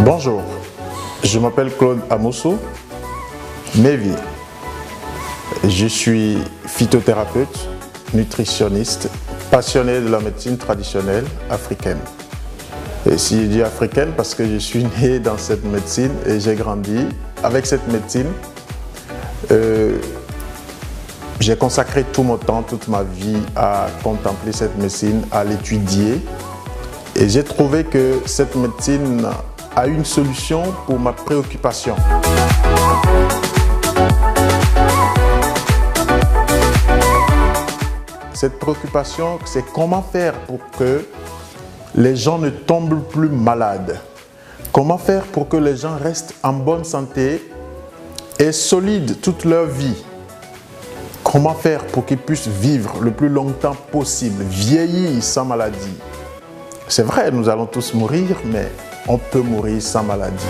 Bonjour, je m'appelle Claude Amosso Mévier. Je suis phytothérapeute, nutritionniste, passionné de la médecine traditionnelle africaine. Et si je dis africaine, parce que je suis né dans cette médecine et j'ai grandi avec cette médecine. J'ai consacré tout mon temps, toute ma vie à contempler cette médecine, à l'étudier. Et j'ai trouvé que cette médecine a une solution pour ma préoccupation. Cette préoccupation, c'est comment faire pour que les gens ne tombent plus malades. Comment faire pour que les gens restent en bonne santé et solides toute leur vie. Comment faire pour qu'ils puissent vivre le plus longtemps possible, vieillir sans maladie. C'est vrai, nous allons tous mourir, mais on peut mourir sans maladie.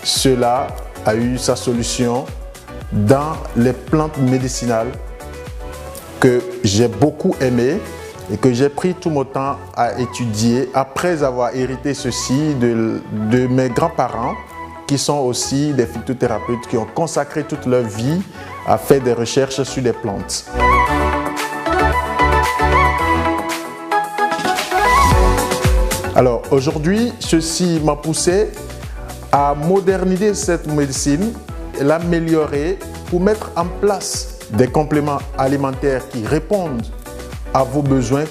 Cela a eu sa solution dans les plantes médicinales que j'ai beaucoup aimées et que j'ai pris tout mon temps à étudier après avoir hérité ceci de mes grands-parents qui sont aussi des phytothérapeutes qui ont consacré toute leur vie à faire des recherches sur des plantes. Alors aujourd'hui, ceci m'a poussé à moderniser cette médecine, l'améliorer pour mettre en place des compléments alimentaires qui répondent à vos besoins,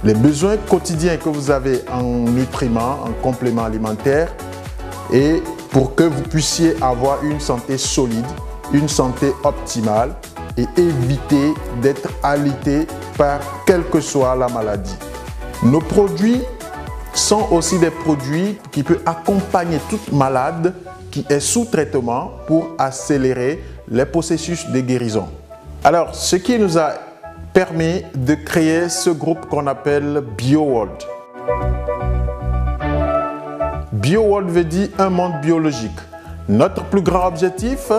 les besoins quotidiens que vous avez en nutriments, en compléments alimentaires, et pour que vous puissiez avoir une santé solide, une santé optimale et éviter d'être alité par quelle que soit la maladie. Nos produits sont aussi des produits qui peuvent accompagner toute malade qui est sous traitement pour accélérer les processus de guérison. Alors, ce qui nous a permis de créer ce groupe qu'on appelle BioWorld. BioWorld veut dire un monde biologique. Notre plus grand objectif,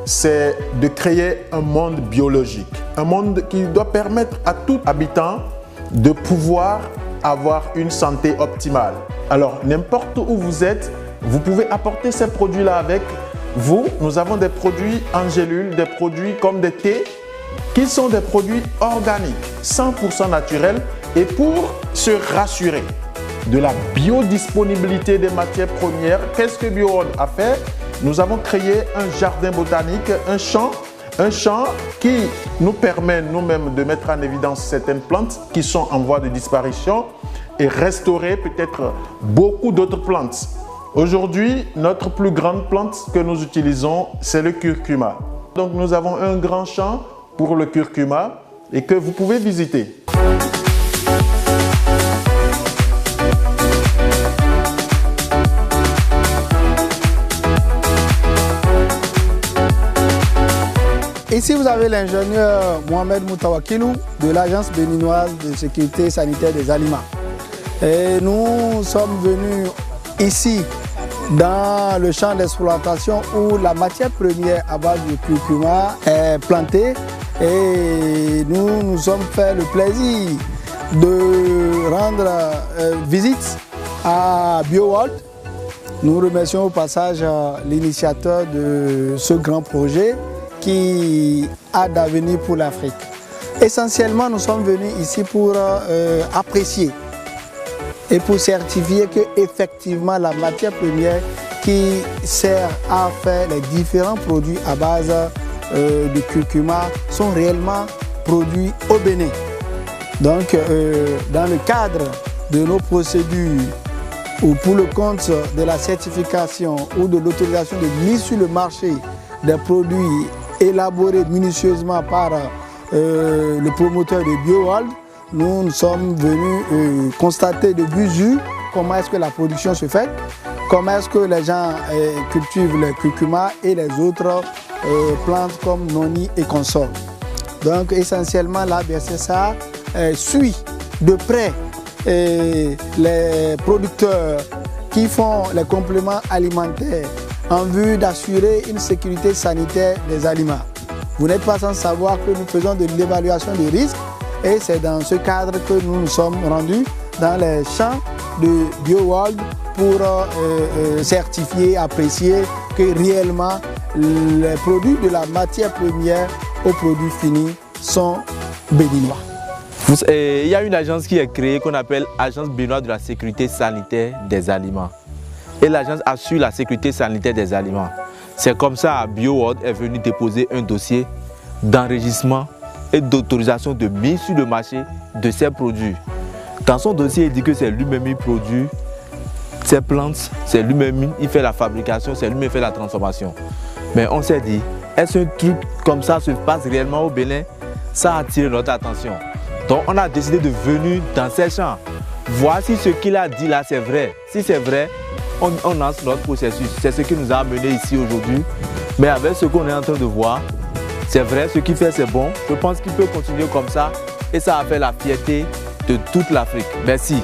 c'est de créer un monde biologique. Un monde qui doit permettre à tout habitant de pouvoir avoir une santé optimale. Alors, n'importe où vous êtes, vous pouvez apporter ces produits-là avec vous. Nous avons des produits en gélules, des produits comme des thés, qui sont des produits organiques, 100% naturels, et pour se rassurer de la biodisponibilité des matières premières, qu'est-ce que BioWorld a fait? Nous avons créé un jardin botanique, un champ qui nous permet nous-mêmes de mettre en évidence certaines plantes qui sont en voie de disparition et restaurer peut-être beaucoup d'autres plantes. Aujourd'hui, notre plus grande plante que nous utilisons, c'est le curcuma. Donc nous avons un grand champ pour le curcuma et que vous pouvez visiter. Ici, vous avez l'ingénieur Mohamed Moutawakilou de l'Agence béninoise de sécurité sanitaire des aliments. Et nous sommes venus ici dans le champ d'exploitation où la matière première à base de curcuma est plantée. Et nous nous sommes fait le plaisir de rendre visite à BioWorld. Nous remercions au passage l'initiateur de ce grand projet qui a d'avenir pour l'Afrique. Essentiellement, nous sommes venus ici pour apprécier et pour certifier que effectivement la matière première qui sert à faire les différents produits à base de curcuma sont réellement produits au Bénin. Donc, dans le cadre de nos procédures ou pour le compte de la certification ou de l'autorisation de mise sur le marché des produits élaborés minutieusement par le promoteur de BioWorld, nous sommes venus constater de visu comment est-ce que la production se fait, comment est-ce que les gens cultivent le curcuma et les autres plantes comme noni et consorts. Donc essentiellement la BCSA suit de près les producteurs qui font les compléments alimentaires en vue d'assurer une sécurité sanitaire des aliments. Vous n'êtes pas sans savoir que nous faisons de l'évaluation des risques Et c'est dans ce cadre que nous nous sommes rendus dans les champs de BioWorld pour certifier, apprécier que réellement les produits de la matière première aux produits finis sont béninois. Il y a une agence qui est créée qu'on appelle Agence béninoise de la sécurité sanitaire des aliments. Et l'agence assure la sécurité sanitaire des aliments. C'est comme ça que BioWorld est venu déposer un dossier d'enregistrement et d'autorisation de mise sur le marché de ces produits. Dans son dossier, il dit que c'est lui-même qui produit ces plantes, c'est lui-même qui fait la fabrication, c'est lui-même qui fait la transformation. Mais on s'est dit, est-ce un truc comme ça se passe réellement au Bénin? Ça a attiré notre attention. Donc on a décidé de venir dans ces champs, voir si ce qu'il a dit là c'est vrai. Si c'est vrai, on lance notre processus. C'est ce qui nous a amené ici aujourd'hui. Mais avec ce qu'on est en train de voir, c'est vrai, ce qu'il fait c'est bon. Je pense qu'il peut continuer comme ça et ça a fait la fierté de toute l'Afrique. Merci.